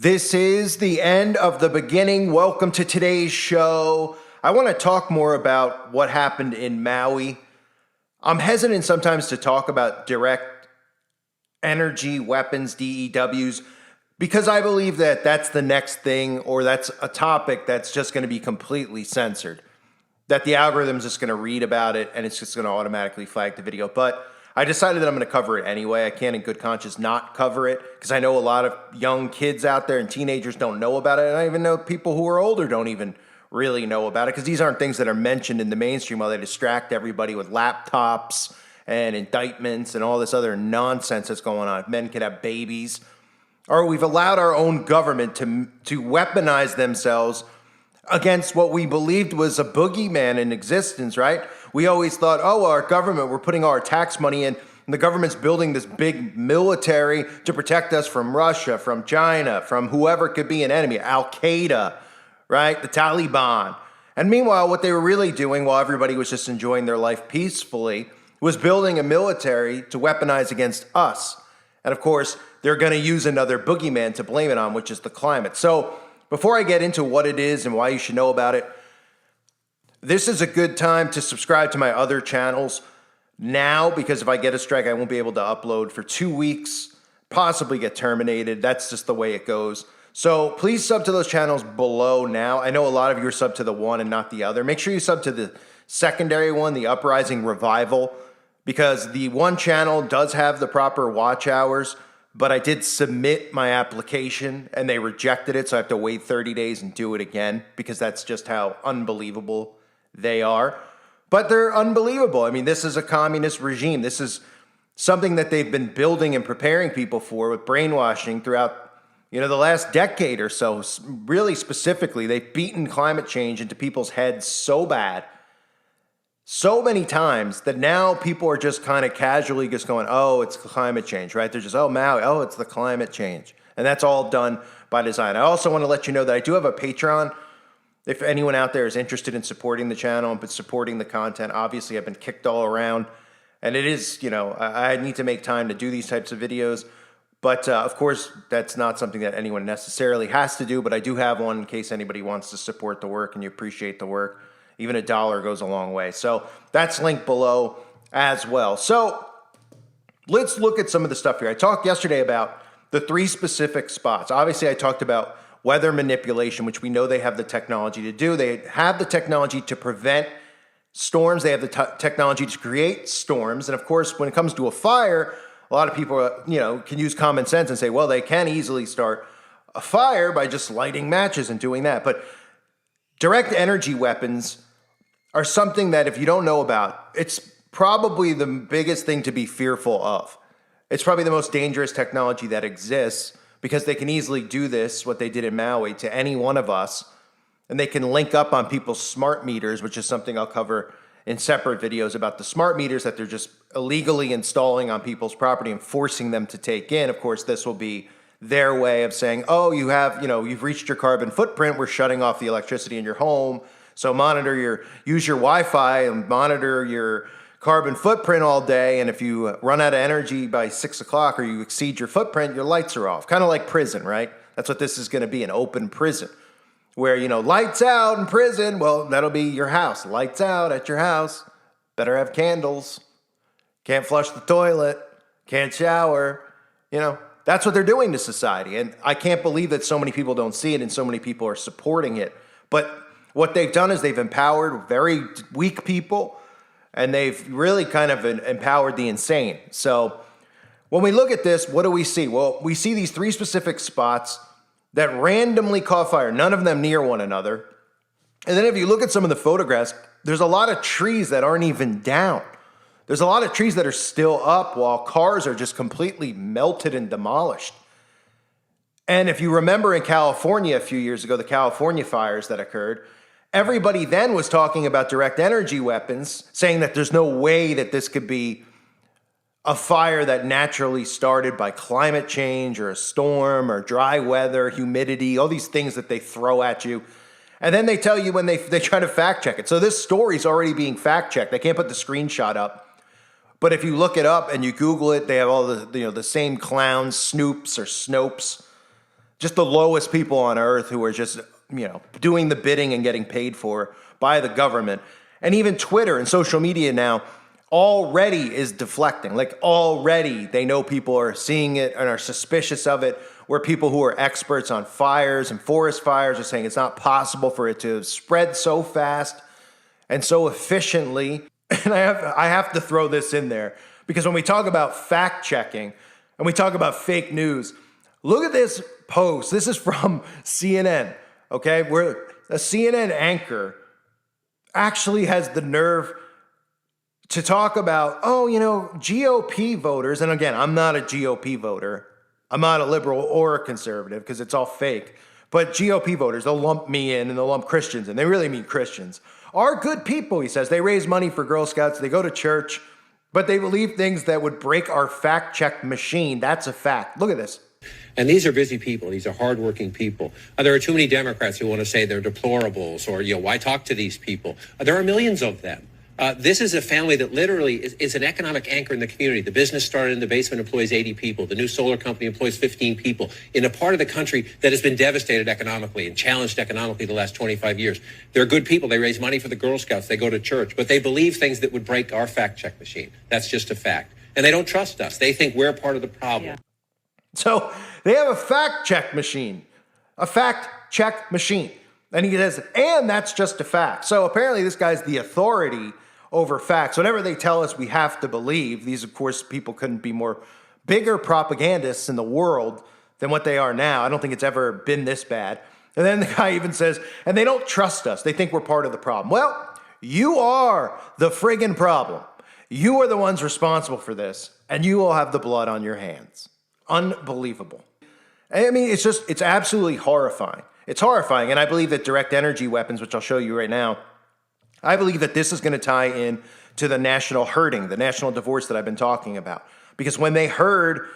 This is the end of the beginning. Welcome to today's show. I want to talk more about what happened in Maui. I'm hesitant sometimes to talk about direct energy weapons, DEWs, because I believe that that's the next thing, or that's a topic that's just going to be completely censored. That the algorithm's just going to read about it and it's just going to automatically flag the video. But I decided that I'm going to cover it anyway. I can't in good conscience not cover it because I know a lot of young kids out there and teenagers don't know about it. And I even know people who are older don't even really know about it because these aren't things that are mentioned in the mainstream while they distract everybody with laptops and indictments and all this other nonsense that's going on. Men could have babies. Or we've allowed our own government to weaponize themselves against what we believed was a boogeyman in existence, right? We always thought, oh, well, our government, we're putting all our tax money in, and the government's building this big military to protect us from Russia, from China, from whoever could be an enemy, Al-Qaeda, right? The Taliban. And meanwhile, what they were really doing while everybody was just enjoying their life peacefully was building a military to weaponize against us. And of course, they're going to use another boogeyman to blame it on, which is the climate. So before I get into what it is and why you should know about it, this is a good time to subscribe to my other channels now, because if I get a strike, I won't be able to upload for 2 weeks, possibly get terminated. That's just the way it goes. So please sub to those channels below now. I know a lot of you are sub to the one and not the other. Make sure you sub to the secondary one, the Uprising Revival, because the one channel does have the proper watch hours, but I did submit my application and they rejected it, so I have to wait 30 days and do it again because that's just how unbelievable they are. But they're unbelievable. I mean, this is a communist regime. This is something that they've been building and preparing people for with brainwashing throughout, the last decade or so. Really specifically, they've beaten climate change into people's heads so bad, so many times, that now people are just kind of casually just going, oh, it's climate change, right? They're just, oh, Maui, oh, it's the climate change. And that's all done by design. I also want to let you know that I do have a Patreon. If anyone out there is interested in supporting the channel and supporting the content, obviously I've been kicked all around. And it is, I need to make time to do these types of videos. But of course, that's not something that anyone necessarily has to do. But I do have one in case anybody wants to support the work and you appreciate the work. Even $1 goes a long way. So that's linked below as well. So let's look at some of the stuff here. I talked yesterday about the 3 specific spots. Obviously, I talked about weather manipulation, which we know they have the technology to do. They have the technology to prevent storms. They have the technology to create storms. And of course, when it comes to a fire, a lot of people, can use common sense and say, well, they can easily start a fire by just lighting matches and doing that. But direct energy weapons are something that if you don't know about, it's probably the biggest thing to be fearful of. It's probably the most dangerous technology that exists because they can easily do this, what they did in Maui, to any one of us. And they can link up on people's smart meters, which is something I'll cover in separate videos about the smart meters that they're just illegally installing on people's property and forcing them to take in. Of course, this will be their way of saying, oh, you've reached your carbon footprint. We're shutting off the electricity in your home. So use your Wi-Fi and monitor your carbon footprint all day. And if you run out of energy by 6 o'clock or you exceed your footprint, your lights are off. Kind of like prison, right? That's what this is going to be, an open prison where, lights out in prison. Well, that'll be your house. Lights out at your house. Better have candles. Can't flush the toilet. Can't shower. That's what they're doing to society. And I can't believe that so many people don't see it and so many people are supporting it. But what they've done is they've empowered very weak people and they've really kind of empowered the insane. So when we look at this, what do we see? Well, we see these 3 specific spots that randomly caught fire, none of them near one another. And then if you look at some of the photographs, there's a lot of trees that aren't even down. There's a lot of trees that are still up while cars are just completely melted and demolished. And if you remember in California a few years ago, the California fires that occurred, everybody then was talking about direct energy weapons, saying that there's no way that this could be a fire that naturally started by climate change or a storm or dry weather, humidity, all these things that they throw at you. And then they tell you when they try to fact check it. So this story's already being fact checked. They can't put the screenshot up. But if you look it up and you Google it, they have all the same clowns, Snoops or Snopes. just the lowest people on earth who are just, doing the bidding and getting paid for by the government. And even Twitter and social media now already is deflecting. Like already they know people are seeing it and are suspicious of it, where people who are experts on fires and forest fires are saying it's not possible for it to spread so fast and so efficiently. And I have to throw this in there because when we talk about fact checking and we talk about fake news, look at this post. This is from CNN, okay? Where a CNN anchor actually has the nerve to talk about, GOP voters. And again, I'm not a GOP voter. I'm not a liberal or a conservative because it's all fake. But GOP voters, they'll lump me in and they'll lump Christians in. They really mean Christians. Are good people, he says. They raise money for Girl Scouts. They go to church. But they believe things that would break our fact-check machine. That's a fact. Look at this. And these are busy people. These are hardworking people. There are too many Democrats who want to say they're deplorables or, why talk to these people? There are millions of them. This is a family that literally is an economic anchor in the community. The business started in the basement, employs 80 people. The new solar company employs 15 people in a part of the country that has been devastated economically and challenged economically the last 25 years. They're good people. They raise money for the Girl Scouts. They go to church, but they believe things that would break our fact-check machine. That's just a fact. And they don't trust us. They think we're part of the problem. Yeah. So they have a fact-check machine, And he says, and that's just a fact. So apparently this guy's the authority over facts. Whatever they tell us, we have to believe. These, of course, people couldn't be bigger propagandists in the world than what they are now. I don't think it's ever been this bad. And then the guy even says, and they don't trust us. They think we're part of the problem. Well, you are the friggin' problem. You are the ones responsible for this, and you will have the blood on your hands. Unbelievable. I mean, it's absolutely horrifying. It's horrifying, and I believe that direct energy weapons, which I'll show you right now, I believe that this is going to tie in to the national herding, the national divorce that I've been talking about. Because when they herd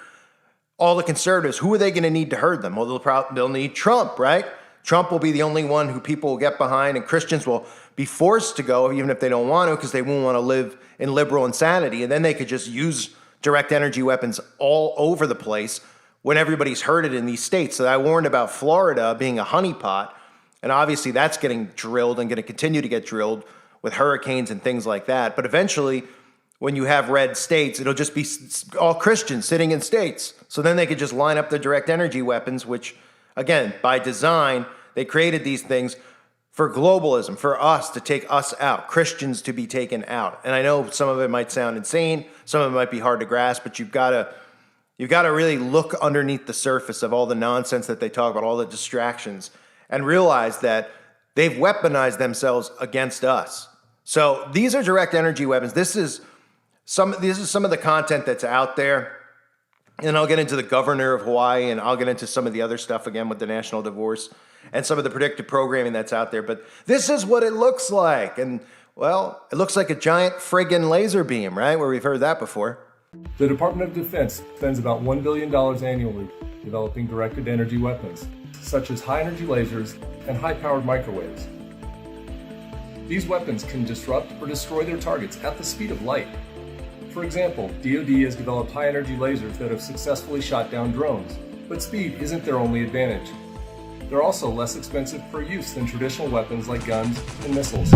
all the conservatives, who are they going to need to herd them? Well, they'll need Trump, right? Trump will be the only one who people will get behind, and Christians will be forced to go, even if they don't want to, because they won't want to live in liberal insanity. And then they could just use direct energy weapons all over the place when everybody's herded in these states. So I warned about Florida being a honeypot. And obviously that's getting drilled and going to continue to get drilled with hurricanes and things like that. But eventually, when you have red states, it'll just be all Christians sitting in states. So then they could just line up the direct energy weapons, which, again, by design, they created these things for globalism, for us to take us out, Christians to be taken out. And I know some of it might sound insane, some of it might be hard to grasp, but you've got to really look underneath the surface of all the nonsense that they talk about, all the distractions, and realize that they've weaponized themselves against us. So these are direct energy weapons. This is some of the content that's out there. And I'll get into the governor of Hawaii, and I'll get into some of the other stuff again with the national divorce and some of the predictive programming that's out there. But this is what it looks like. And, well, it looks like a giant friggin' laser beam, right? Where we've heard that before. The Department of Defense spends about $1 billion annually developing directed energy weapons, such as high-energy lasers and high-powered microwaves. These weapons can disrupt or destroy their targets at the speed of light. For example, DoD has developed high-energy lasers that have successfully shot down drones, but speed isn't their only advantage. They're also less expensive per use than traditional weapons like guns and missiles.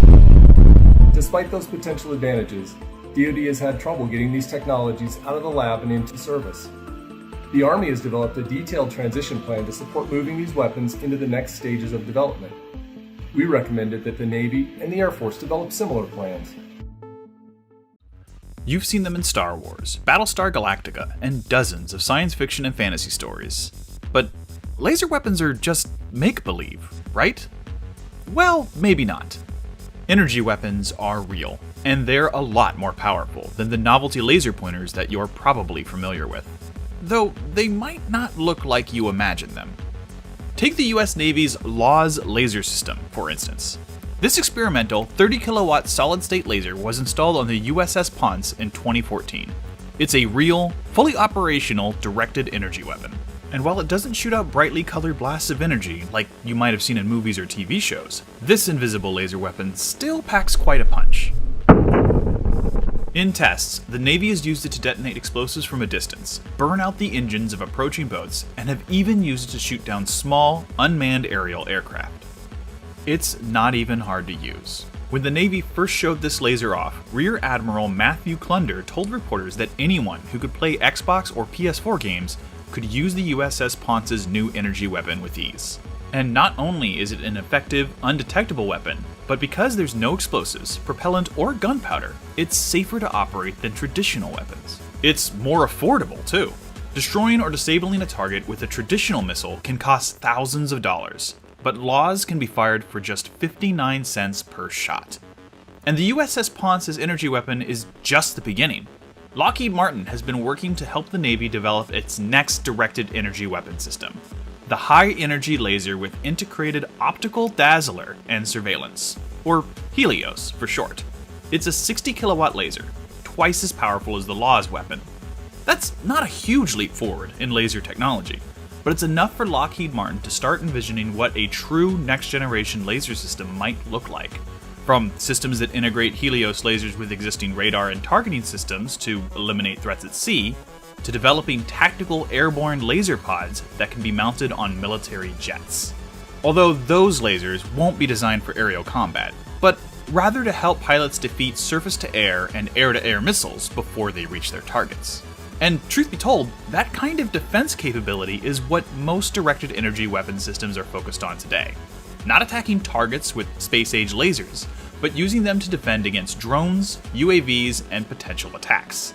Despite those potential advantages, DoD has had trouble getting these technologies out of the lab and into service. The Army has developed a detailed transition plan to support moving these weapons into the next stages of development. We recommended that the Navy and the Air Force develop similar plans. You've seen them in Star Wars, Battlestar Galactica, and dozens of science fiction and fantasy stories. But laser weapons are just make-believe, right? Well, maybe not. Energy weapons are real, and they're a lot more powerful than the novelty laser pointers that you're probably familiar with. Though they might not look like you imagine them. Take the US Navy's LAWS laser system, for instance. This experimental 30 kilowatt solid-state laser was installed on the USS Ponce in 2014. It's a real, fully operational directed energy weapon. And while it doesn't shoot out brightly colored blasts of energy like you might have seen in movies or TV shows, this invisible laser weapon still packs quite a punch. In tests, the Navy has used it to detonate explosives from a distance, burn out the engines of approaching boats, and have even used it to shoot down small, unmanned aerial aircraft. It's not even hard to use. When the Navy first showed this laser off, Rear Admiral Matthew Clunder told reporters that anyone who could play Xbox or PS4 games could use the USS Ponce's new energy weapon with ease. And not only is it an effective, undetectable weapon, but because there's no explosives, propellant, or gunpowder, it's safer to operate than traditional weapons. It's more affordable, too. Destroying or disabling a target with a traditional missile can cost thousands of dollars, but Laws can be fired for just 59 cents per shot. And the USS Ponce's energy weapon is just the beginning. Lockheed Martin has been working to help the Navy develop its next directed energy weapon system, the high-energy laser with integrated optical dazzler and surveillance, or Helios for short. It's a 60-kilowatt laser, twice as powerful as the Laws weapon. That's not a huge leap forward in laser technology, but it's enough for Lockheed Martin to start envisioning what a true next-generation laser system might look like. From systems that integrate Helios lasers with existing radar and targeting systems to eliminate threats at sea, to developing tactical airborne laser pods that can be mounted on military jets. Although those lasers won't be designed for aerial combat, but rather to help pilots defeat surface-to-air and air-to-air missiles before they reach their targets. And truth be told, that kind of defense capability is what most directed energy weapon systems are focused on today. Not attacking targets with space-age lasers, but using them to defend against drones, UAVs, and potential attacks.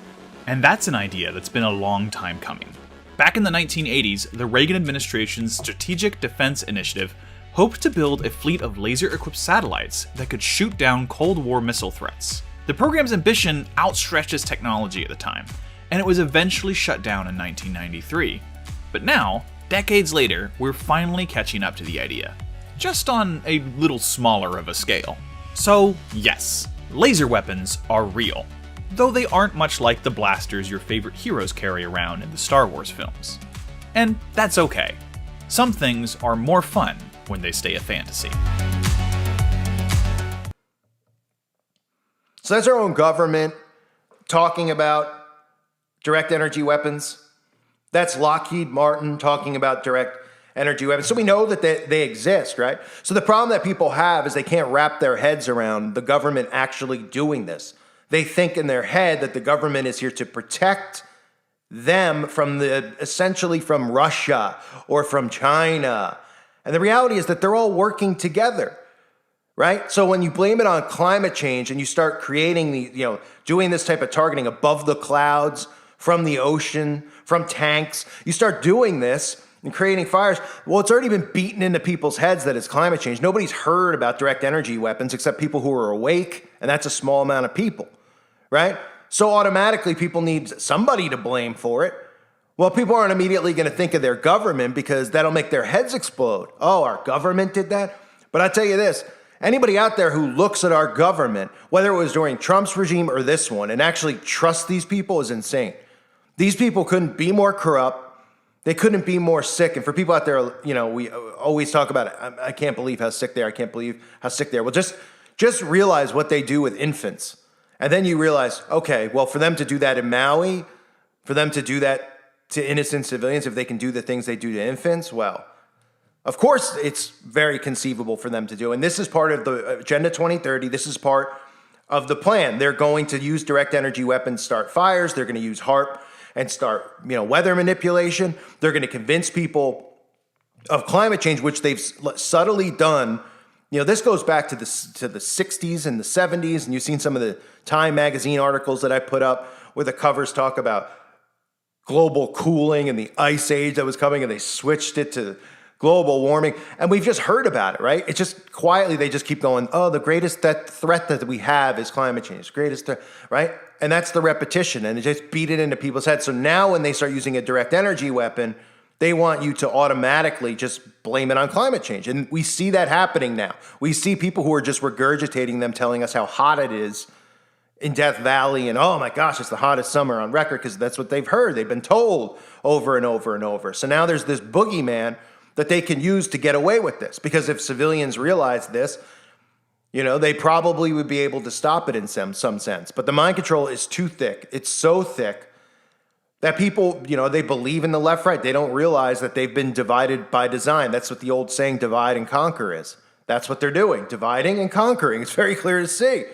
And that's an idea that's been a long time coming. Back in the 1980s, the Reagan administration's Strategic Defense Initiative hoped to build a fleet of laser-equipped satellites that could shoot down Cold War missile threats. The program's ambition outstretched its technology at the time, and it was eventually shut down in 1993. But now, decades later, we're finally catching up to the idea, just on a little smaller of a scale. So, yes, laser weapons are real, though they aren't much like the blasters your favorite heroes carry around in the Star Wars films. And that's okay. Some things are more fun when they stay a fantasy. So that's our own government talking about direct energy weapons. That's Lockheed Martin talking about direct energy weapons. So we know that they exist, right? So the problem that people have is they can't wrap their heads around the government actually doing this. They think in their head that the government is here to protect them from essentially from Russia or from China. And the reality is that they're all working together, right? So when you blame it on climate change and you start creating doing this type of targeting above the clouds, from the ocean, from tanks, you start doing this and creating fires. Well, it's already been beaten into people's heads that it's climate change. Nobody's heard about direct energy weapons except people who are awake, and that's a small amount of people. Right? So automatically people need somebody to blame for it. Well, people aren't immediately going to think of their government because that'll make their heads explode. Oh, our government did that? But I tell you this, anybody out there who looks at our government, whether it was during Trump's regime or this one, and actually trusts these people is insane. These people couldn't be more corrupt. They couldn't be more sick. And for people out there, we always talk about it. I can't believe how sick they are. I can't believe how sick they are. Well, just realize what they do with infants. And then you realize, okay, well, for them to do that in Maui, for them to do that to innocent civilians, if they can do the things they do to infants, well, of course it's very conceivable for them to do. And this is part of the Agenda 2030. This is part of the plan. They're going to use direct energy weapons, start fires. They're going to use HAARP and start, weather manipulation. They're going to convince people of climate change, which they've subtly done. This goes back to the 60s and the 70s, and you've seen some of the Time magazine articles that I put up where the covers talk about global cooling and the ice age that was coming, and they switched it to global warming. And we've just heard about it, right? It's just quietly, they just keep going, oh, the greatest threat that we have is climate change, greatest threat, right? And that's the repetition, and it just beat it into people's heads. So now when they start using a direct energy weapon, they want you to automatically just blame it on climate change. And we see that happening now. We see people who are just regurgitating them, telling us how hot it is in Death Valley, and oh my gosh, it's the hottest summer on record, because that's what they've heard. They've been told over and over and over. So now there's this boogeyman that they can use to get away with this, because if civilians realize this, You know, they probably would be able to stop it in some sense. But the mind control is too thick. It's so thick that people, you know, they believe in the left, right. They don't realize that they've been divided by design. That's what the old saying, divide and conquer, is. That's what they're doing, dividing and conquering. It's very clear to see,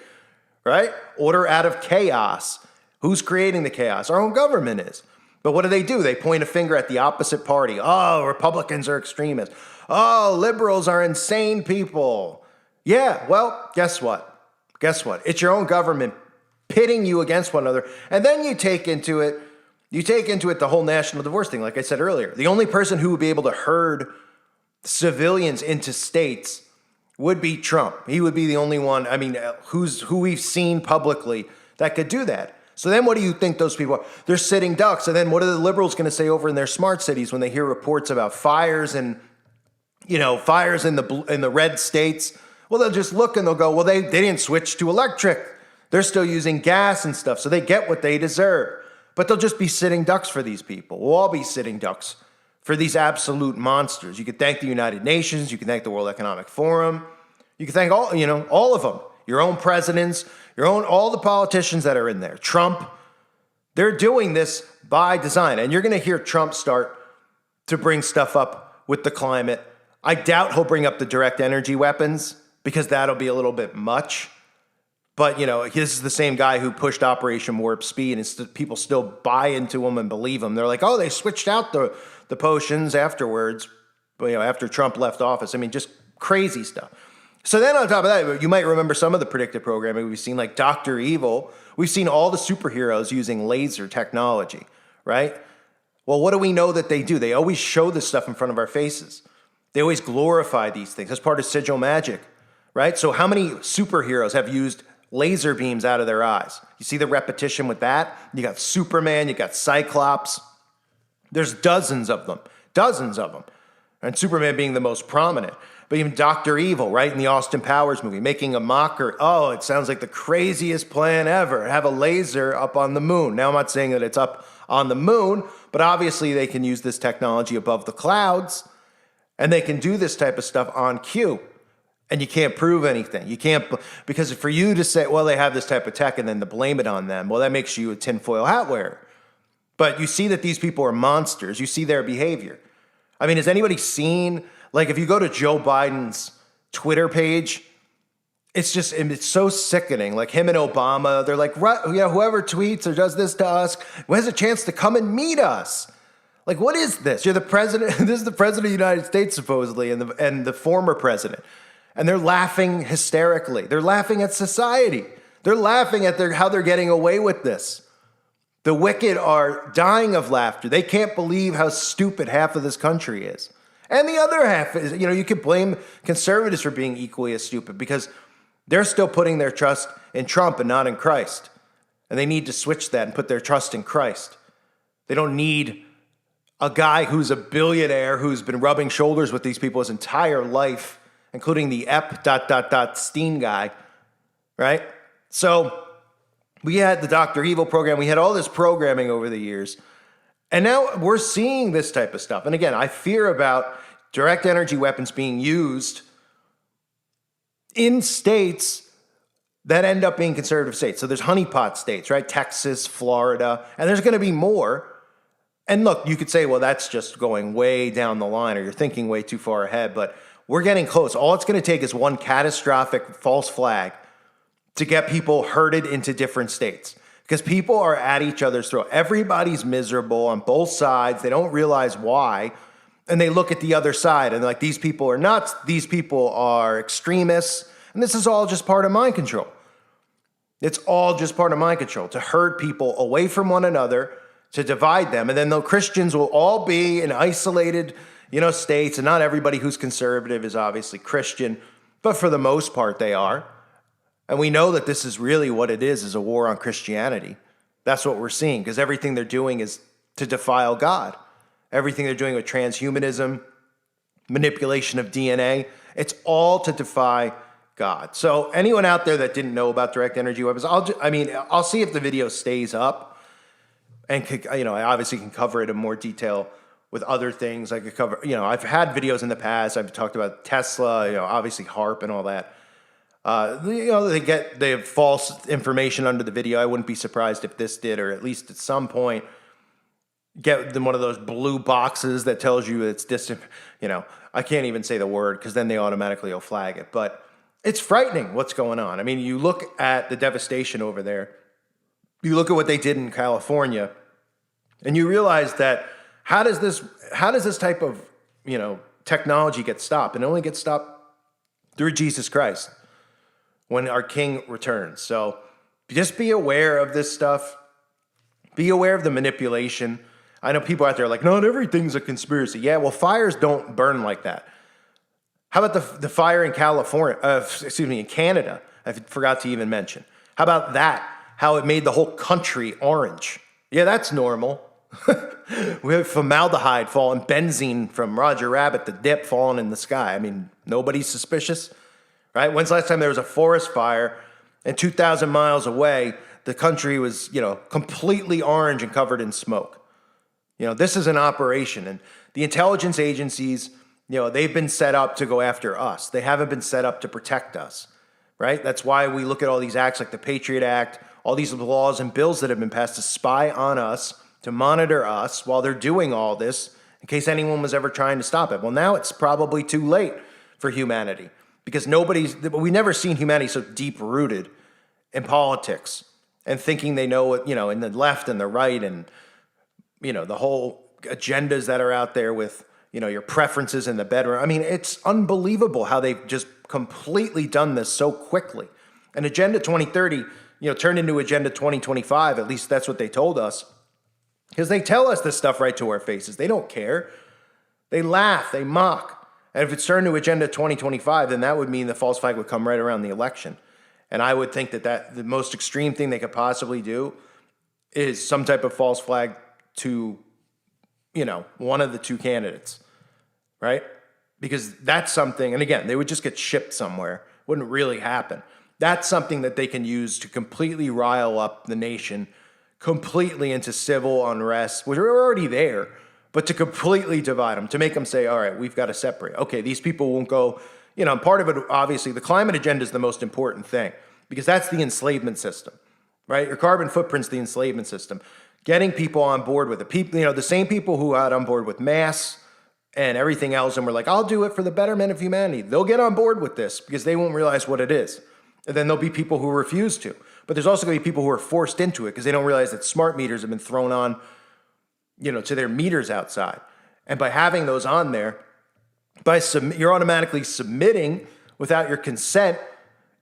right? Order out of chaos. Who's creating the chaos? Our own government is. But what do? They point a finger at the opposite party. Oh, Republicans are extremists. Oh, liberals are insane people. Yeah, well, guess what? It's your own government pitting you against one another. And then you take into it the whole national divorce thing, like I said earlier. The only person who would be able to herd civilians into states would be Trump. He would be the only one, who we've seen publicly that could do that. So then what do you think those people are? They're sitting ducks. And then what are the liberals going to say over in their smart cities when they hear reports about fires and, fires in the red states? Well, they'll just look and they'll go, well, they didn't switch to electric. They're still using gas and stuff, so they get what they deserve. But they'll just be sitting ducks for these people. We'll all be sitting ducks for these absolute monsters. You could thank the United Nations. You can thank the World Economic Forum. You can thank all of them. Your own presidents, all the politicians that are in there. Trump, they're doing this by design. And you're going to hear Trump start to bring stuff up with the climate. I doubt he'll bring up the direct energy weapons because that'll be a little bit much. But, this is the same guy who pushed Operation Warp Speed, and people still buy into him and believe him. They're like, oh, they switched out the potions afterwards, after Trump left office. Just crazy stuff. So then on top of that, you might remember some of the predictive programming we've seen, like Dr. Evil. We've seen all the superheroes using laser technology, right? Well, what do we know that they do? They always show this stuff in front of our faces. They always glorify these things. That's part of sigil magic, right? So how many superheroes have used laser beams out of their eyes? You see the repetition with that? You got Superman, you got Cyclops. There's dozens of them. And Superman being the most prominent. But even Dr. Evil, right, in the Austin Powers movie, making a mockery. Oh, it sounds like the craziest plan ever. Have a laser up on the moon. Now, I'm not saying that it's up on the moon, but obviously they can use this technology above the clouds, and they can do this type of stuff on cue. And you can't prove anything. You can't, because for you to say, well, they have this type of tech and then to blame it on them, well, that makes you a tinfoil hat wearer. But you see that these people are monsters. You see their behavior. Has anybody seen, like, if you go to Joe Biden's Twitter page, it's so sickening. Like him and Obama, they're like, whoever tweets or does this to us has a chance to come and meet us. Like, what is this? You're the president. This is the president of the United States, supposedly, and the former president. And they're laughing hysterically. They're laughing at society. They're laughing at how they're getting away with this. The wicked are dying of laughter. They can't believe how stupid half of this country is. And the other half is, you could blame conservatives for being equally as stupid because they're still putting their trust in Trump and not in Christ. And they need to switch that and put their trust in Christ. They don't need a guy who's a billionaire who's been rubbing shoulders with these people his entire life, including the Steen guy, right? So we had the Dr. Evil program. We had all this programming over the years. And now we're seeing this type of stuff. And again, I fear about direct energy weapons being used in states that end up being conservative states. So there's honeypot states, right? Texas, Florida, and there's going to be more. And look, you could say, well, that's just going way down the line, or you're thinking way too far ahead, but we're getting close. All it's going to take is one catastrophic false flag to get people herded into different states, because people are at each other's throat. Everybody's miserable on both sides. They don't realize why. And they look at the other side and they're like, these people are nuts. These people are extremists. And this is all just part of mind control. It's all just part of mind control, to herd people away from one another, to divide them. And then the Christians will all be in isolated, states. And not everybody who's conservative is obviously Christian, but for the most part they are. And we know that this is really what it is a war on Christianity. That's what we're seeing, because everything they're doing is to defile God. Everything they're doing with transhumanism, manipulation of DNA, it's all to defy God. So anyone out there that didn't know about direct energy weapons, I'll see if the video stays up, and I obviously can cover it in more detail with other things. I could cover, I've had videos in the past. I've talked about Tesla, obviously HARP and all that. They have false information under the video. I wouldn't be surprised if this did, or at least at some point get them one of those blue boxes that tells you it's distant. I can't even say the word because then they automatically will flag it. But it's frightening what's going on. I mean, you look at the devastation over there. You look at what they did in California, and you realize that how does this type of technology get stopped? And it only gets stopped through Jesus Christ when our King returns. So just be aware of this stuff. Be aware of the manipulation. I know people out there are like, not everything's a conspiracy. Yeah, well, fires don't burn like that. How about the fire in in Canada? I forgot to even mention. How about that? How it made the whole country orange. Yeah, that's normal. We have formaldehyde falling, benzene from Roger Rabbit, the dip falling in the sky. I mean, nobody's suspicious, right? When's the last time there was a forest fire and 2,000 miles away, the country was, completely orange and covered in smoke? This is an operation, and the intelligence agencies, they've been set up to go after us. They haven't been set up to protect us, right? That's why we look at all these acts like the Patriot Act, all these laws and bills that have been passed to spy on us, to monitor us while they're doing all this in case anyone was ever trying to stop it. Well, now it's probably too late for humanity because we've never seen humanity so deep-rooted in politics and thinking they know what, in the left and the right and, the whole agendas that are out there with, your preferences in the bedroom. I mean, it's unbelievable how they've just completely done this so quickly. And Agenda 2030, turned into Agenda 2025, at least that's what they told us. Because they tell us this stuff right to our faces. They don't care. They laugh. They mock. And if it's turned to Agenda 2025, then that would mean the false flag would come right around the election. And I would think that the most extreme thing they could possibly do is some type of false flag to, one of the two candidates, right? Because that's something, and again, they would just get shipped somewhere. Wouldn't really happen. That's something that they can use to completely rile up the nation, completely into civil unrest, which are already there, but to completely divide them, to make them say, all right, we've got to separate. Okay, these people won't go, part of it, obviously, the climate agenda is the most important thing because that's the enslavement system, right? Your carbon footprint's the enslavement system. Getting people on board with it. People, the same people who got on board with masks and everything else and were like, I'll do it for the betterment of humanity. They'll get on board with this because they won't realize what it is. And then there'll be people who refuse to. But there's also going to be people who are forced into it because they don't realize that smart meters have been thrown on, to their meters outside. And by having those on there, you're automatically submitting without your consent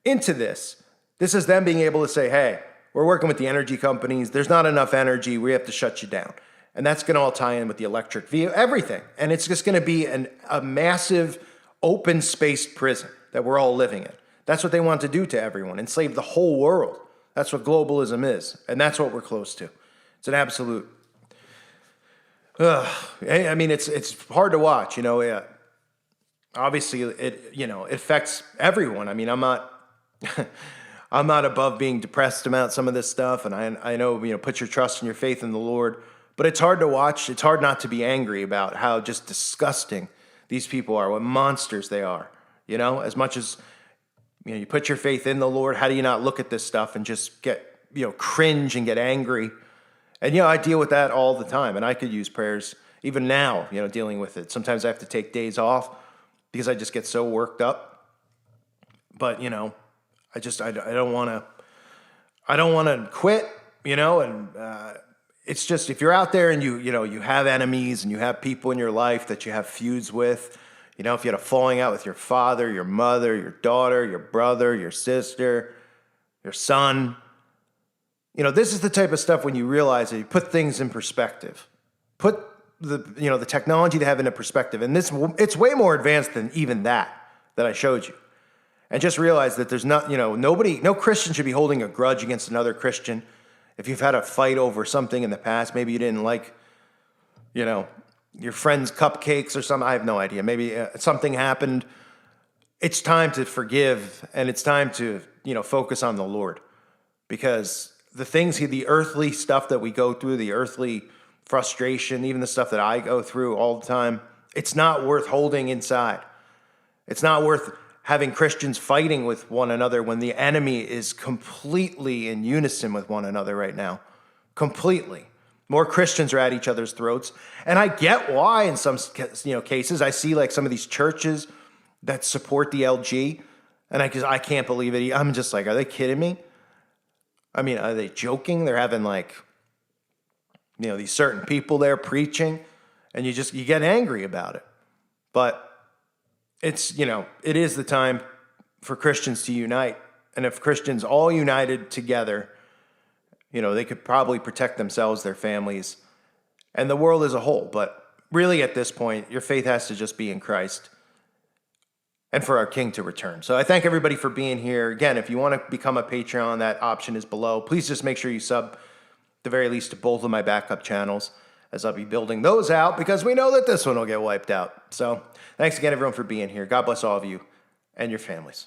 into this. This is them being able to say, hey, we're working with the energy companies. There's not enough energy. We have to shut you down. And that's going to all tie in with the electric vehicle, everything. And it's just going to be a massive open-spaced prison that we're all living in. That's what they want to do to everyone, enslave the whole world. That's what globalism is, and that's what we're close to. It's an absolute. I mean, it's hard to watch. Obviously, it affects everyone. I mean, I'm not above being depressed about some of this stuff, and I know put your trust and your faith in the Lord. But it's hard to watch. It's hard not to be angry about how just disgusting these people are, what monsters they are. As much as. You put your faith in the Lord. How do you not look at this stuff and just get, cringe and get angry? And, I deal with that all the time. And I could use prayers even now, dealing with it. Sometimes I have to take days off because I just get so worked up. But, I don't want to quit, and it's just, if you're out there and you have enemies and you have people in your life that you have feuds with, if you had a falling out with your father, your mother, your daughter, your brother, your sister, your son, this is the type of stuff when you realize that you put things in perspective. Put the technology they have into perspective. And it's way more advanced than even that I showed you. And just realize that there's not, no Christian should be holding a grudge against another Christian. If you've had a fight over something in the past, maybe you didn't like, your friend's cupcakes or something. I have no idea. Maybe something happened. It's time to forgive, and it's time to, focus on the Lord. Because the earthly stuff that we go through, the earthly frustration, even the stuff that I go through all the time, it's not worth holding inside. It's not worth having Christians fighting with one another when the enemy is completely in unison with one another right now. Completely. More Christians are at each other's throats. And I get why in some cases. I see like some of these churches that support the LG, and I can't believe it. I'm just like, are they kidding me? I mean, are they joking? They're having like, these certain people there preaching, and you get angry about it. But it is the time for Christians to unite. And if Christians all united together, they could probably protect themselves, their families, and the world as a whole. But really at this point, your faith has to just be in Christ and for our King to return. So I thank everybody for being here. Again, if you want to become a Patreon, that option is below. Please just make sure you sub, at the very least, to both of my backup channels, as I'll be building those out, because we know that this one will get wiped out. So thanks again, everyone, for being here. God bless all of you and your families.